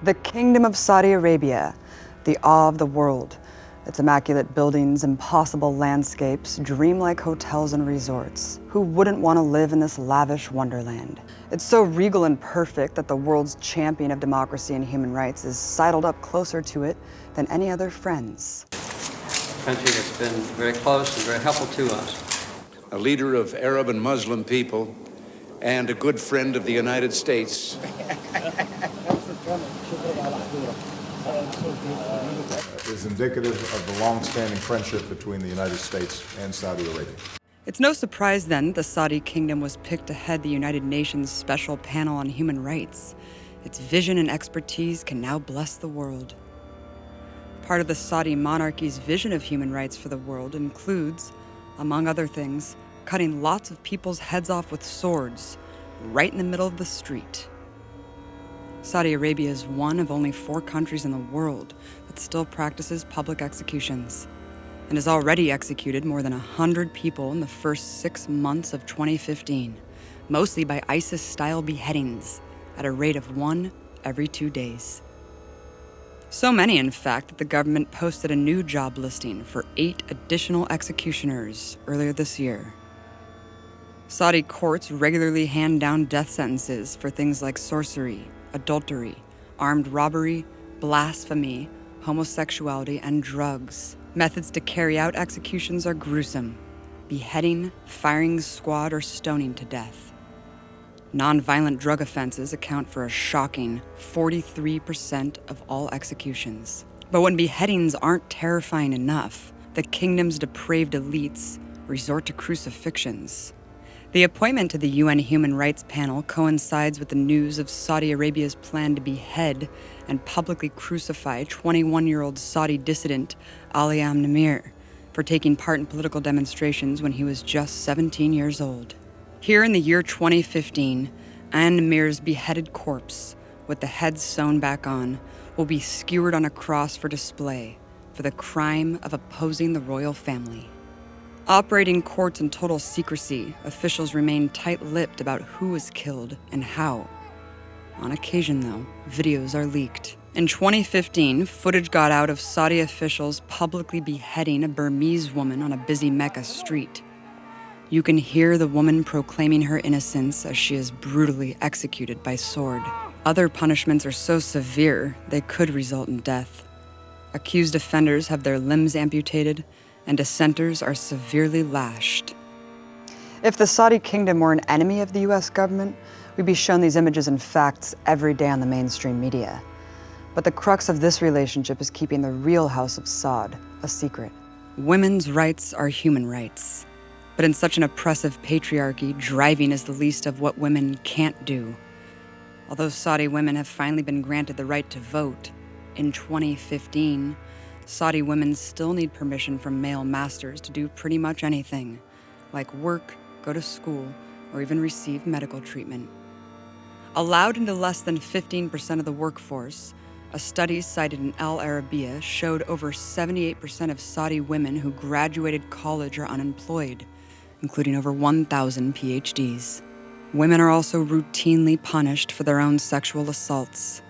The Kingdom of Saudi Arabia, the awe of the world. Its immaculate buildings, impossible landscapes, dreamlike hotels and resorts. Who wouldn't want to live in this lavish wonderland? It's so regal and perfect that the world's champion of democracy and human rights is sidled up closer to it than any other friends. A country that's been very close and very helpful to us. A leader of Arab and Muslim people and a good friend of the United States. Is indicative of the long-standing friendship between the United States and Saudi Arabia. It's no surprise then the Saudi kingdom was picked to head the United Nations Special Panel on Human Rights. Its vision and expertise can now bless the world. Part of the Saudi monarchy's vision of human rights for the world includes, among other things, cutting lots of people's heads off with swords, right in the middle of the street. Saudi Arabia is one of only 4 countries in the world that still practices public executions, and has already executed more than 100 people in the first 6 months of 2015, mostly by ISIS-style beheadings at a rate of 1 every 2 days. So many, in fact, that the government posted a new job listing for 8 additional executioners earlier this year. Saudi courts regularly hand down death sentences for things like sorcery, adultery, armed robbery, blasphemy, homosexuality, and drugs. Methods to carry out executions are gruesome: beheading, firing squad, or stoning to death. Non-violent drug offenses account for a shocking 43% of all executions. But when beheadings aren't terrifying enough, the kingdom's depraved elites resort to crucifixions. The appointment to the UN Human Rights Panel coincides with the news of Saudi Arabia's plan to behead and publicly crucify 21-year-old Saudi dissident Ali Nimr for taking part in political demonstrations when he was just 17 years old. Here in the year 2015, Nimir's beheaded corpse, with the head sewn back on, will be skewered on a cross for display for the crime of opposing the royal family. Operating courts in total secrecy, officials remain tight-lipped about who was killed and how. On occasion, though, videos are leaked. In 2015, footage got out of Saudi officials publicly beheading a Burmese woman on a busy Mecca street. You can hear the woman proclaiming her innocence as she is brutally executed by sword. Other punishments are so severe, they could result in death. Accused offenders have their limbs amputated, and dissenters are severely lashed. If the Saudi kingdom were an enemy of the U.S. government, we'd be shown these images and facts every day on the mainstream media. But the crux of this relationship is keeping the real House of Saud a secret. Women's rights are human rights. But in such an oppressive patriarchy, driving is the least of what women can't do. Although Saudi women have finally been granted the right to vote, in 2015, Saudi women still need permission from male masters to do pretty much anything, like work, go to school, or even receive medical treatment. Allowed into less than 15% of the workforce, a study cited in Al Arabiya showed over 78% of Saudi women who graduated college are unemployed, including over 1,000 PhDs. Women are also routinely punished for their own sexual assaults.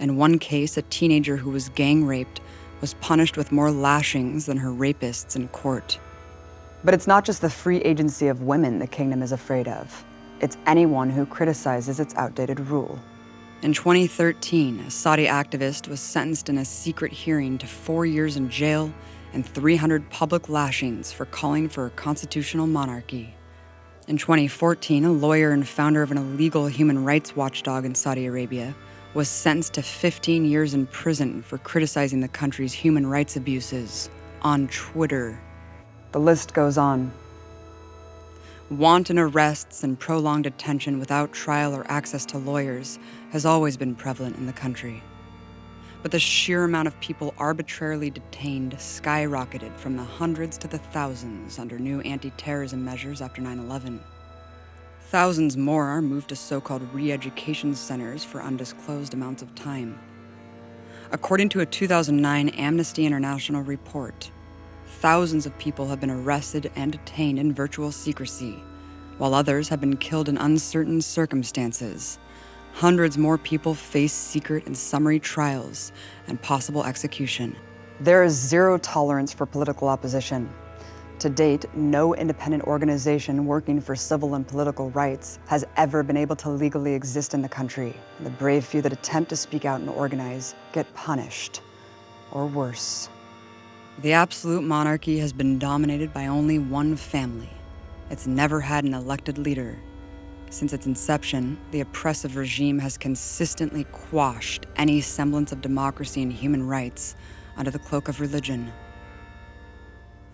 In one case, a teenager who was gang raped was punished with more lashings than her rapists in court. But it's not just the free agency of women the kingdom is afraid of. It's anyone who criticizes its outdated rule. In 2013, a Saudi activist was sentenced in a secret hearing to 4 years in jail and 300 public lashings for calling for a constitutional monarchy. In 2014, a lawyer and founder of an illegal human rights watchdog in Saudi Arabia was sentenced to 15 years in prison for criticizing the country's human rights abuses on Twitter. The list goes on. Wanton arrests and prolonged detention without trial or access to lawyers has always been prevalent in the country. But the sheer amount of people arbitrarily detained skyrocketed from the hundreds to the thousands under new anti-terrorism measures after 9/11. Thousands more are moved to so-called re-education centers for undisclosed amounts of time. According to a 2009 Amnesty International report, thousands of people have been arrested and detained in virtual secrecy, while others have been killed in uncertain circumstances. Hundreds more people face secret and summary trials and possible execution. There is zero tolerance for political opposition. To date, no independent organization working for civil and political rights has ever been able to legally exist in the country. The brave few that attempt to speak out and organize get punished, or worse. The absolute monarchy has been dominated by only one family. It's never had an elected leader. Since its inception, the oppressive regime has consistently quashed any semblance of democracy and human rights under the cloak of religion.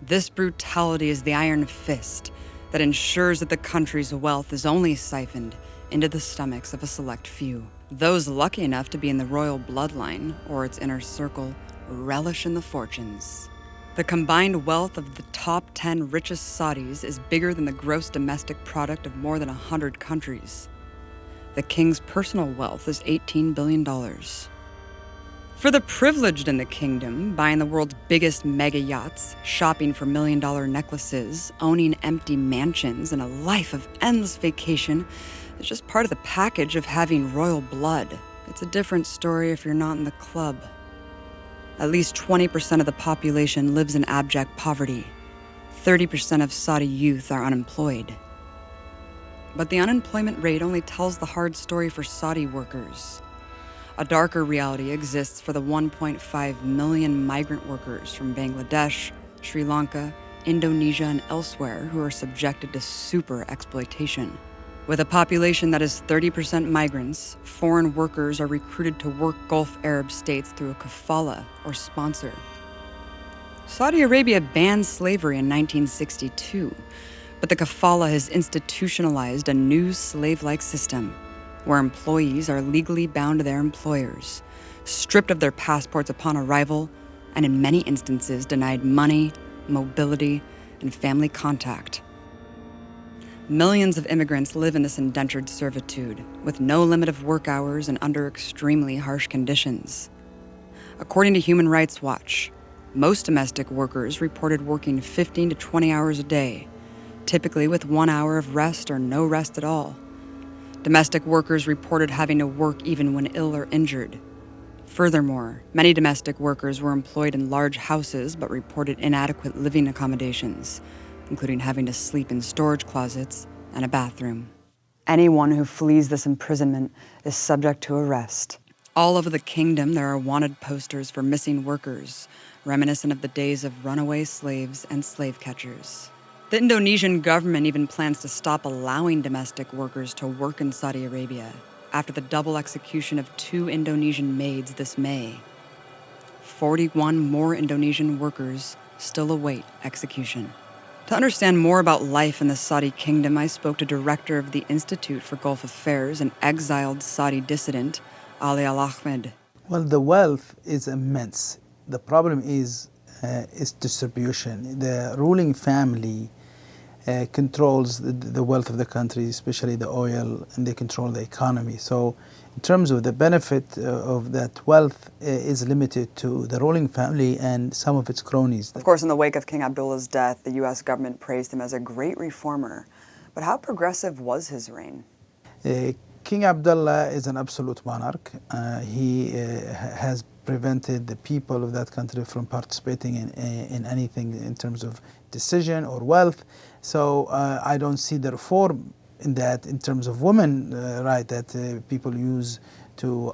This brutality is the iron fist that ensures that the country's wealth is only siphoned into the stomachs of a select few. Those lucky enough to be in the royal bloodline or its inner circle relish in the fortunes. The combined wealth of the top 10 richest Saudis is bigger than the gross domestic product of more than 100 countries. The king's personal wealth is $18 billion. For the privileged in the kingdom, buying the world's biggest mega yachts, shopping for million-dollar necklaces, owning empty mansions, and a life of endless vacation is just part of the package of having royal blood. It's a different story if you're not in the club. At least 20% of the population lives in abject poverty. 30% of Saudi youth are unemployed. But the unemployment rate only tells the hard story for Saudi workers. A darker reality exists for the 1.5 million migrant workers from Bangladesh, Sri Lanka, Indonesia, and elsewhere who are subjected to super exploitation. With a population that is 30% migrants, foreign workers are recruited to work Gulf Arab states through a kafala or sponsor. Saudi Arabia banned slavery in 1962, but the kafala has institutionalized a new slave-like system where employees are legally bound to their employers, stripped of their passports upon arrival, and in many instances denied money, mobility, and family contact. Millions of immigrants live in this indentured servitude, with no limit of work hours and under extremely harsh conditions. According to Human Rights Watch, most domestic workers reported working 15 to 20 hours a day, typically with 1 hour of rest or no rest at all. Domestic workers reported having to work even when ill or injured. Furthermore, many domestic workers were employed in large houses but reported inadequate living accommodations, including having to sleep in storage closets and a bathroom. Anyone who flees this imprisonment is subject to arrest. All over the kingdom, there are wanted posters for missing workers, reminiscent of the days of runaway slaves and slave catchers. The Indonesian government even plans to stop allowing domestic workers to work in Saudi Arabia after the double execution of 2 Indonesian maids this May. 41 more Indonesian workers still await execution. To understand more about life in the Saudi kingdom, I spoke to director of the Institute for Gulf Affairs and exiled Saudi dissident, Ali Al-Ahmed. Well, the wealth is immense. The problem is its distribution. The ruling family controls the wealth of the country, especially the oil, and they control the economy. So in terms of the benefit of that wealth is limited to the ruling family and some of its cronies. Of course, in the wake of King Abdullah's death, the U.S. government praised him as a great reformer. But how progressive was his reign? King Abdullah is an absolute monarch. He has prevented the people of that country from participating in anything in terms of decision or wealth. So I don't see the reform in that in terms of women right that people use to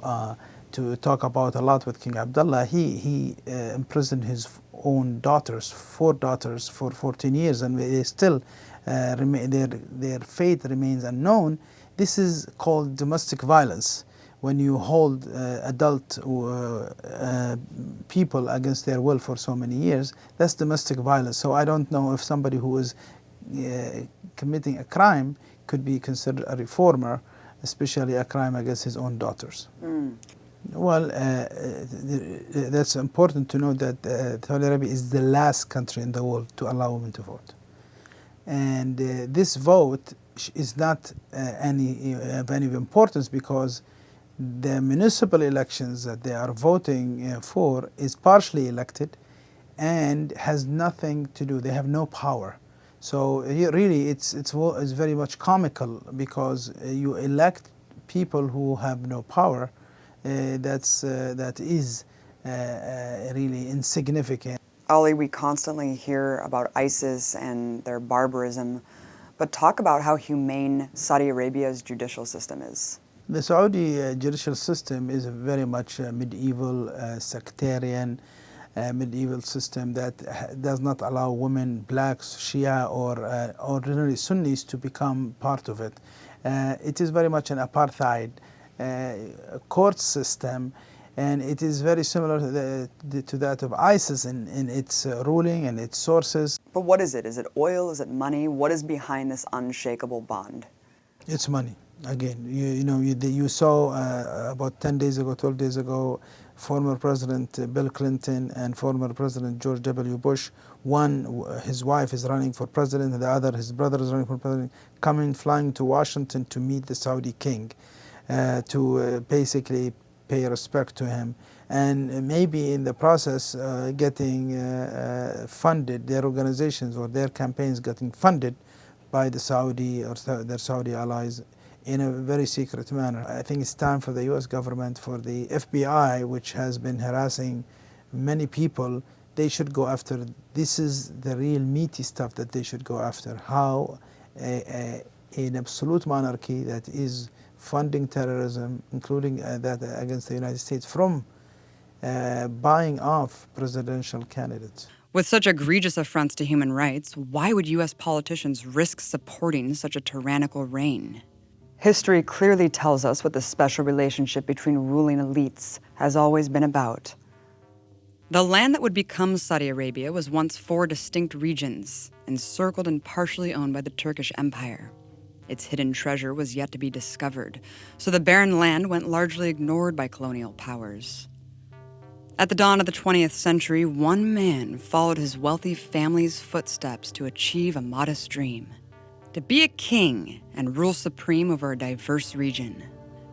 talk about a lot with King Abdullah. He imprisoned his own daughters, 4 daughters, for 14 years, and they still their fate remains unknown. This is called domestic violence. When you hold adult people against their will for so many years, that's domestic violence. So I don't know if somebody who is committing a crime could be considered a reformer especially a crime against his own daughters. Well, that's important to know that Saudi Arabia is the last country in the world to allow women to vote. And this vote is not of any importance because the municipal elections that they are voting for is partially elected and has nothing to do. They have no power. So really, it's very much comical because you elect people who have no power. That is really insignificant. Ali, we constantly hear about ISIS and their barbarism, but talk about how humane Saudi Arabia's judicial system is. The Saudi judicial system is a very much medieval, sectarian, medieval system that does not allow women, blacks, Shia, or ordinary Sunnis to become part of it. It is very much an apartheid court system, and it is very similar to that of ISIS in its ruling and its sources. But what is it? Is it oil? Is it money? What is behind this unshakable bond? It's money. Again, you saw about 10 days ago, 12 days ago, former President Bill Clinton and former President George W. Bush, one, his wife is running for president, and the other, his brother is running for president, flying to Washington to meet the Saudi king, to basically pay respect to him, and maybe in the process getting funded, their organizations or their campaigns getting funded by the Saudi or their Saudi allies in a very secret manner. I think it's time for the U.S. government, for the FBI, which has been harassing many people, they should go after. This is the real meaty stuff that they should go after. How an absolute monarchy that is funding terrorism, including that against the United States, from buying off presidential candidates. With such egregious affronts to human rights, why would U.S. politicians risk supporting such a tyrannical reign? History clearly tells us what the special relationship between ruling elites has always been about. The land that would become Saudi Arabia was once 4 distinct regions, encircled and partially owned by the Turkish Empire. Its hidden treasure was yet to be discovered, so the barren land went largely ignored by colonial powers. At the dawn of the 20th century, one man followed his wealthy family's footsteps to achieve a modest dream: to be a king and rule supreme over a diverse region.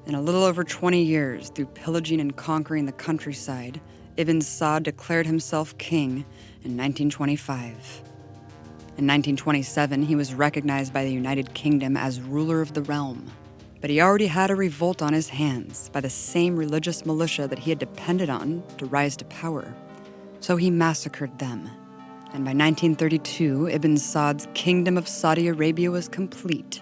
In a little over 20 years, through pillaging and conquering the countryside, Ibn Saud declared himself king in 1925. In 1927, he was recognized by the United Kingdom as ruler of the realm. But he already had a revolt on his hands by the same religious militia that he had depended on to rise to power. So he massacred them. And by 1932, Ibn Saud's kingdom of Saudi Arabia was complete.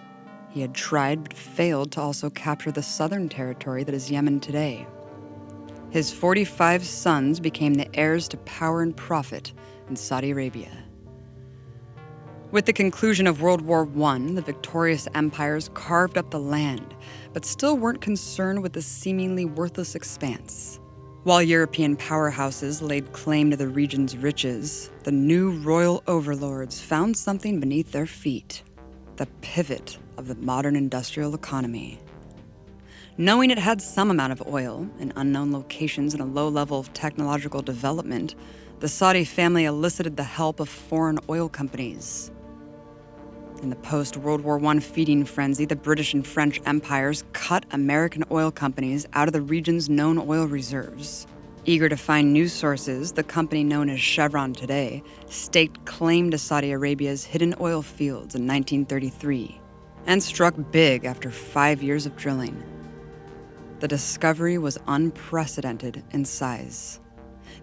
He had tried but failed to also capture the southern territory that is Yemen today. His 45 sons became the heirs to power and profit in Saudi Arabia. With the conclusion of World War I, the victorious empires carved up the land, but still weren't concerned with the seemingly worthless expanse. While European powerhouses laid claim to the region's riches, the new royal overlords found something beneath their feet: the pivot of the modern industrial economy. Knowing it had some amount of oil in unknown locations and a low level of technological development, the Saudi family elicited the help of foreign oil companies. In the post-World War I feeding frenzy, the British and French empires cut American oil companies out of the region's known oil reserves. Eager to find new sources, the company known as Chevron today staked claim to Saudi Arabia's hidden oil fields in 1933 and struck big after 5 years of drilling. The discovery was unprecedented in size.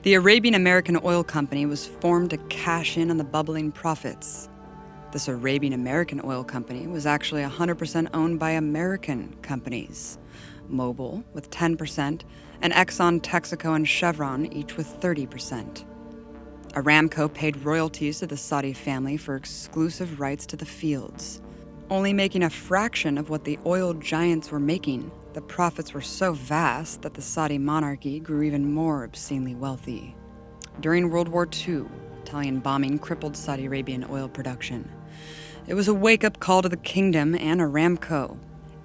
The Arabian American Oil Company was formed to cash in on the bubbling profits. This Arabian American Oil Company was actually 100% owned by American companies, Mobil with 10%, and Exxon, Texaco, and Chevron each with 30%. Aramco paid royalties to the Saudi family for exclusive rights to the fields, only making a fraction of what the oil giants were making. The profits were so vast that the Saudi monarchy grew even more obscenely wealthy. During World War II, Italian bombing crippled Saudi Arabian oil production. It was a wake-up call to the kingdom and Aramco.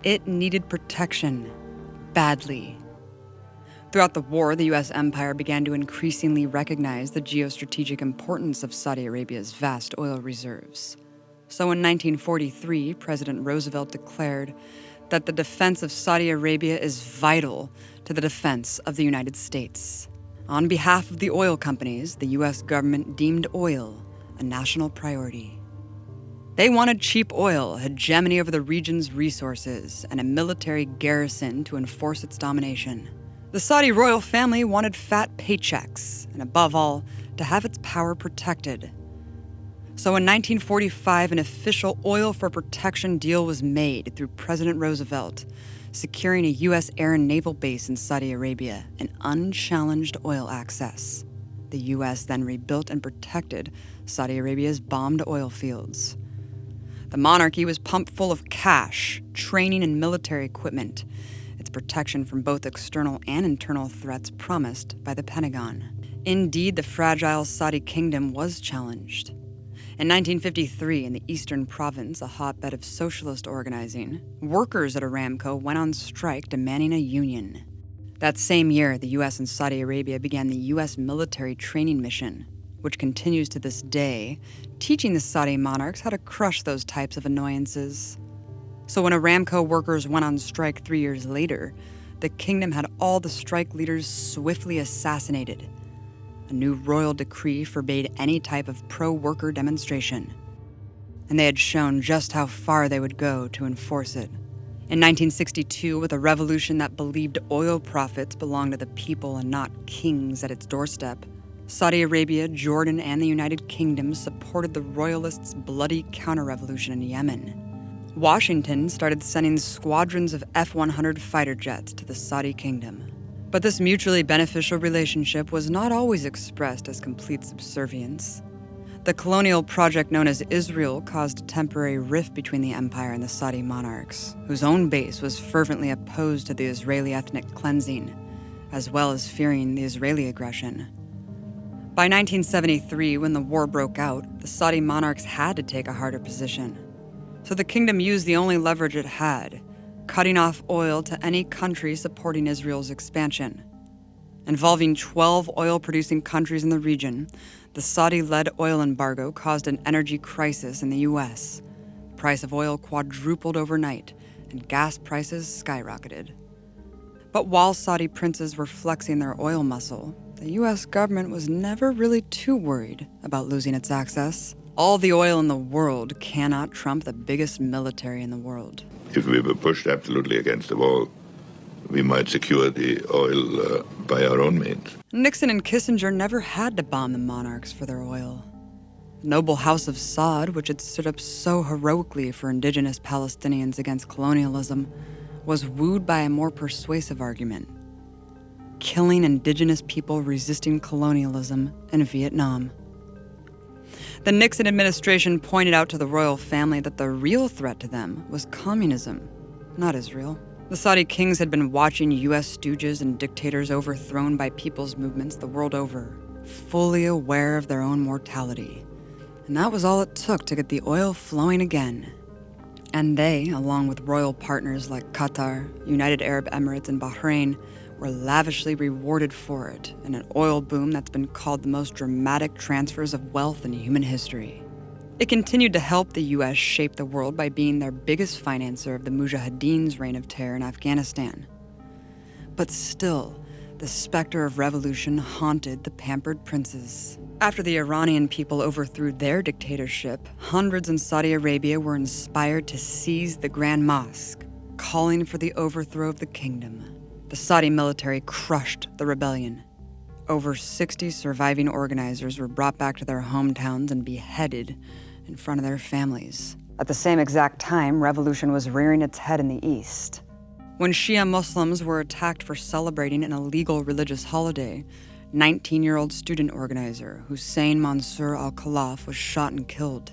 It needed protection, badly. Throughout the war, the U.S. empire began to increasingly recognize the geostrategic importance of Saudi Arabia's vast oil reserves. So in 1943, President Roosevelt declared that the defense of Saudi Arabia is vital to the defense of the United States. On behalf of the oil companies, the U.S. government deemed oil a national priority. They wanted cheap oil, hegemony over the region's resources, and a military garrison to enforce its domination. The Saudi royal family wanted fat paychecks, and above all, to have its power protected. So in 1945, an official oil for protection deal was made through President Roosevelt, securing a U.S. air and naval base in Saudi Arabia and unchallenged oil access. The U.S. then rebuilt and protected Saudi Arabia's bombed oil fields. The monarchy was pumped full of cash, training, and military equipment, its protection from both external and internal threats promised by the Pentagon. Indeed, the fragile Saudi kingdom was challenged. In 1953, in the eastern province, a hotbed of socialist organizing, workers at Aramco went on strike demanding a union. That same year, the U.S. and Saudi Arabia began the U.S. military training mission, which continues to this day, teaching the Saudi monarchs how to crush those types of annoyances. So when Aramco workers went on strike 3 years later, the kingdom had all the strike leaders swiftly assassinated. A new royal decree forbade any type of pro-worker demonstration, and they had shown just how far they would go to enforce it. In 1962, with a revolution that believed oil profits belonged to the people and not kings at its doorstep, Saudi Arabia, Jordan, and the United Kingdom supported the royalists' bloody counter-revolution in Yemen. Washington started sending squadrons of F-100 fighter jets to the Saudi kingdom. But this mutually beneficial relationship was not always expressed as complete subservience. The colonial project known as Israel caused a temporary rift between the empire and the Saudi monarchs, whose own base was fervently opposed to the Israeli ethnic cleansing, as well as fearing the Israeli aggression. By 1973, when the war broke out, the Saudi monarchs had to take a harder position. So the kingdom used the only leverage it had, cutting off oil to any country supporting Israel's expansion. Involving 12 oil-producing countries in the region, the Saudi-led oil embargo caused an energy crisis in the U.S. The price of oil quadrupled overnight, and gas prices skyrocketed. But while Saudi princes were flexing their oil muscle, the U.S. government was never really too worried about losing its access. All the oil in the world cannot trump the biggest military in the world. If we were pushed absolutely against the wall, we might secure the oil by our own means. Nixon and Kissinger never had to bomb the monarchs for their oil. The noble house of Saud, which had stood up so heroically for indigenous Palestinians against colonialism, was wooed by a more persuasive argument: killing indigenous people resisting colonialism in Vietnam. The Nixon administration pointed out to the royal family that the real threat to them was communism, not Israel. The Saudi kings had been watching U.S. stooges and dictators overthrown by people's movements the world over, fully aware of their own mortality. And that was all it took to get the oil flowing again. And they, along with royal partners like Qatar, United Arab Emirates, and Bahrain, were lavishly rewarded for it in an oil boom that's been called the most dramatic transfers of wealth in human history. It continued to help the U.S. shape the world by being their biggest financer of the Mujahideen's reign of terror in Afghanistan. But still, the specter of revolution haunted the pampered princes. After the Iranian people overthrew their dictatorship, hundreds in Saudi Arabia were inspired to seize the Grand Mosque, calling for the overthrow of the kingdom. The Saudi military crushed the rebellion. Over 60 surviving organizers were brought back to their hometowns and beheaded in front of their families. At the same exact time, revolution was rearing its head in the east. When Shia Muslims were attacked for celebrating an illegal religious holiday, 19-year-old student organizer Hussein Mansour al-Khalaf was shot and killed.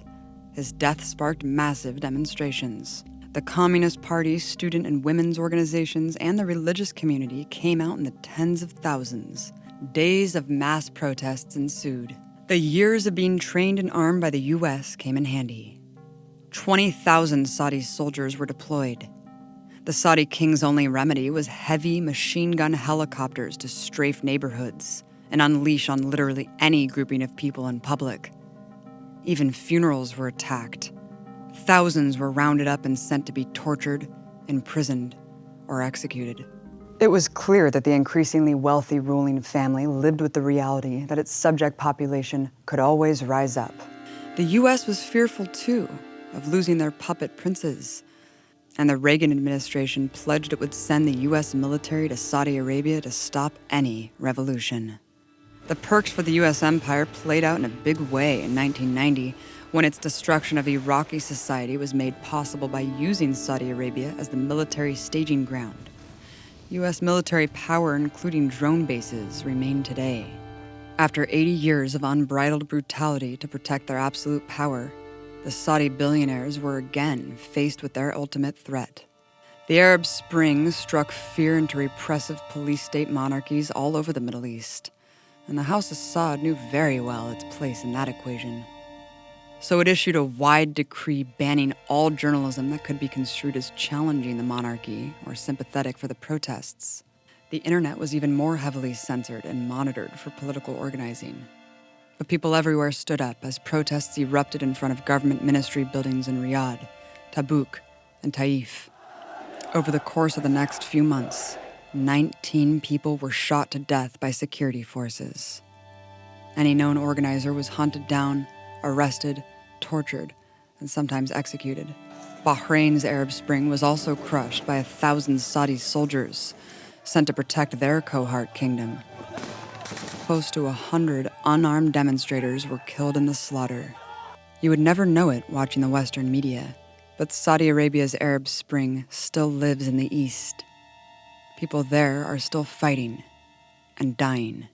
His death sparked massive demonstrations. The Communist Party, student and women's organizations, and the religious community came out in the tens of thousands. Days of mass protests ensued. The years of being trained and armed by the U.S. came in handy. 20,000 Saudi soldiers were deployed. The Saudi king's only remedy was heavy machine gun helicopters to strafe neighborhoods and unleash on literally any grouping of people in public. Even funerals were attacked. Thousands were rounded up and sent to be tortured, imprisoned, or executed. It was clear that the increasingly wealthy ruling family lived with the reality that its subject population could always rise up. The U.S. was fearful, too, of losing their puppet princes, and the Reagan administration pledged it would send the U.S. military to Saudi Arabia to stop any revolution. The perks for the U.S. empire played out in a big way in 1990, when its destruction of Iraqi society was made possible by using Saudi Arabia as the military staging ground. U.S. military power, including drone bases, remain today. After 80 years of unbridled brutality to protect their absolute power, the Saudi billionaires were again faced with their ultimate threat. The Arab Spring struck fear into repressive police-state monarchies all over the Middle East, and the House of Saud knew very well its place in that equation. So it issued a wide decree banning all journalism that could be construed as challenging the monarchy or sympathetic for the protests. The internet was even more heavily censored and monitored for political organizing. But people everywhere stood up as protests erupted in front of government ministry buildings in Riyadh, Tabuk, and Taif. Over the course of the next few months, 19 people were shot to death by security forces. Any known organizer was hunted down, arrested, tortured, and sometimes executed. Bahrain's Arab Spring was also crushed by 1,000 Saudi soldiers sent to protect their cohort kingdom. Close to 100 unarmed demonstrators were killed in the slaughter. You would never know it watching the Western media, but Saudi Arabia's Arab Spring still lives in the East. People there are still fighting and dying.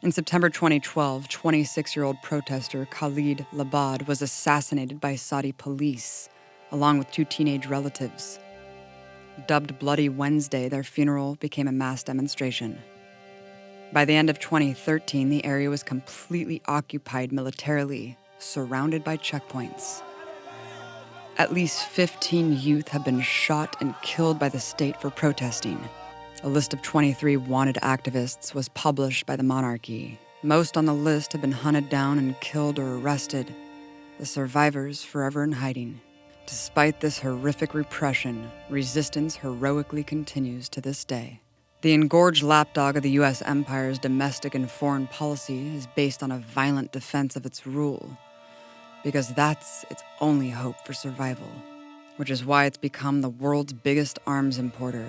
In September 2012, 26-year-old protester Khalid Labad was assassinated by Saudi police, along with 2 teenage relatives. Dubbed Bloody Wednesday, their funeral became a mass demonstration. By the end of 2013, the area was completely occupied militarily, surrounded by checkpoints. At least 15 youth have been shot and killed by the state for protesting. A list of 23 wanted activists was published by the monarchy. Most on the list have been hunted down and killed or arrested, the survivors forever in hiding. Despite this horrific repression, resistance heroically continues to this day. The engorged lapdog of the U.S. empire's domestic and foreign policy is based on a violent defense of its rule, because that's its only hope for survival, which is why it's become the world's biggest arms importer.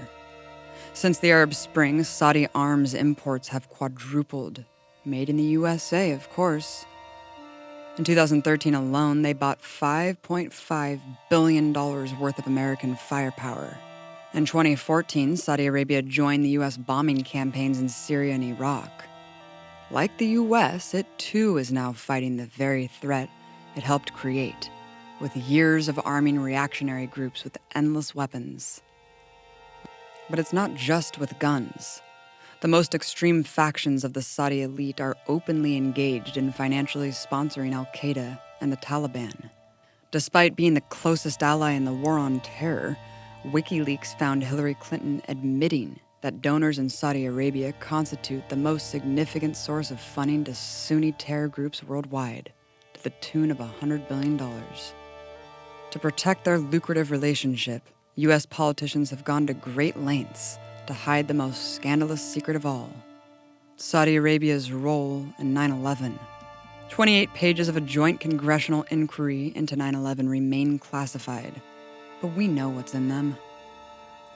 Since the Arab Spring, Saudi arms imports have quadrupled, made in the USA, of course. In 2013 alone, they bought $5.5 billion worth of American firepower. In 2014, Saudi Arabia joined the U.S. bombing campaigns in Syria and Iraq. Like the U.S., it too is now fighting the very threat it helped create, with years of arming reactionary groups with endless weapons. But it's not just with guns. The most extreme factions of the Saudi elite are openly engaged in financially sponsoring al-Qaeda and the Taliban. Despite being the closest ally in the war on terror, WikiLeaks found Hillary Clinton admitting that donors in Saudi Arabia constitute the most significant source of funding to Sunni terror groups worldwide, to the tune of $100 billion. To protect their lucrative relationship, U.S. politicians have gone to great lengths to hide the most scandalous secret of all: Saudi Arabia's role in 9/11. 28 pages of a joint congressional inquiry into 9/11 remain classified, but we know what's in them.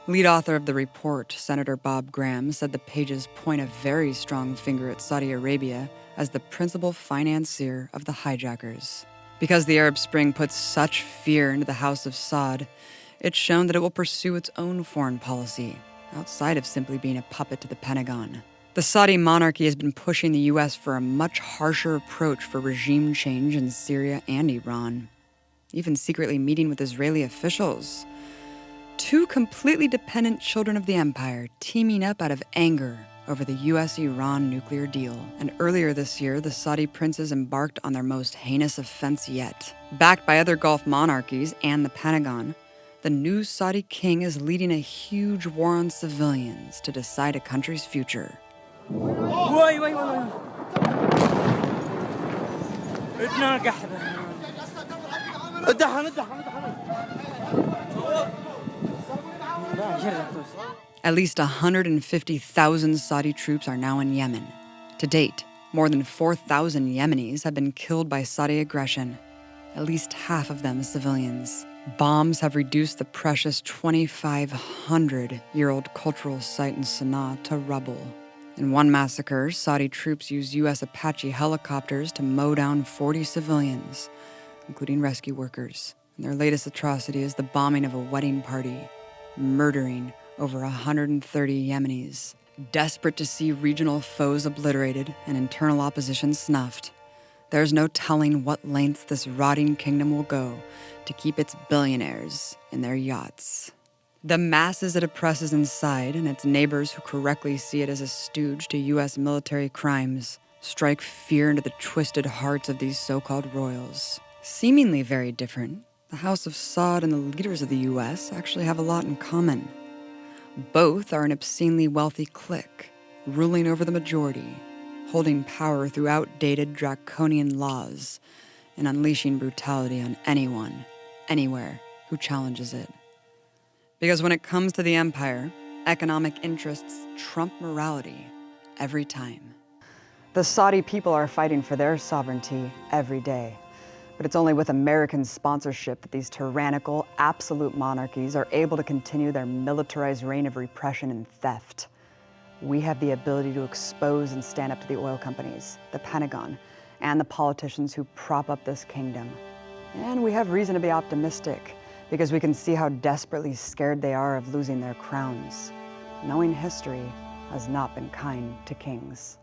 Lead author of the report, Senator Bob Graham, said the pages point a very strong finger at Saudi Arabia as the principal financier of the hijackers. Because the Arab Spring puts such fear into the House of Saud, it's shown that it will pursue its own foreign policy, outside of simply being a puppet to the Pentagon. The Saudi monarchy has been pushing the U.S. for a much harsher approach for regime change in Syria and Iran, even secretly meeting with Israeli officials. 2 completely dependent children of the empire teaming up out of anger over the U.S.-Iran nuclear deal. And earlier this year, the Saudi princes embarked on their most heinous offense yet. Backed by other Gulf monarchies and the Pentagon, The new Saudi king is leading a huge war on civilians to decide a country's future. At least 150,000 Saudi troops are now in Yemen. To date, more than 4,000 Yemenis have been killed by Saudi aggression, at least half of them civilians. Bombs have reduced the precious 2,500-year-old cultural site in Sana'a to rubble. In one massacre, Saudi troops used U.S. Apache helicopters to mow down 40 civilians, including rescue workers. And their latest atrocity is the bombing of a wedding party, murdering over 130 Yemenis. Desperate to see regional foes obliterated and internal opposition snuffed, there's no telling what lengths this rotting kingdom will go to keep its billionaires in their yachts. The masses it oppresses inside and its neighbors who correctly see it as a stooge to U.S. military crimes strike fear into the twisted hearts of these so-called royals. Seemingly very different, the House of Saud and the leaders of the U.S. actually have a lot in common. Both are an obscenely wealthy clique, ruling over the majority, holding power through outdated draconian laws, and unleashing brutality on anyone, anywhere, who challenges it. Because when it comes to the empire, economic interests trump morality every time. The Saudi people are fighting for their sovereignty every day. But it's only with American sponsorship that these tyrannical, absolute monarchies are able to continue their militarized reign of repression and theft. We have the ability to expose and stand up to the oil companies, the Pentagon, and the politicians who prop up this kingdom. And we have reason to be optimistic, because we can see how desperately scared they are of losing their crowns. Knowing history has not been kind to kings.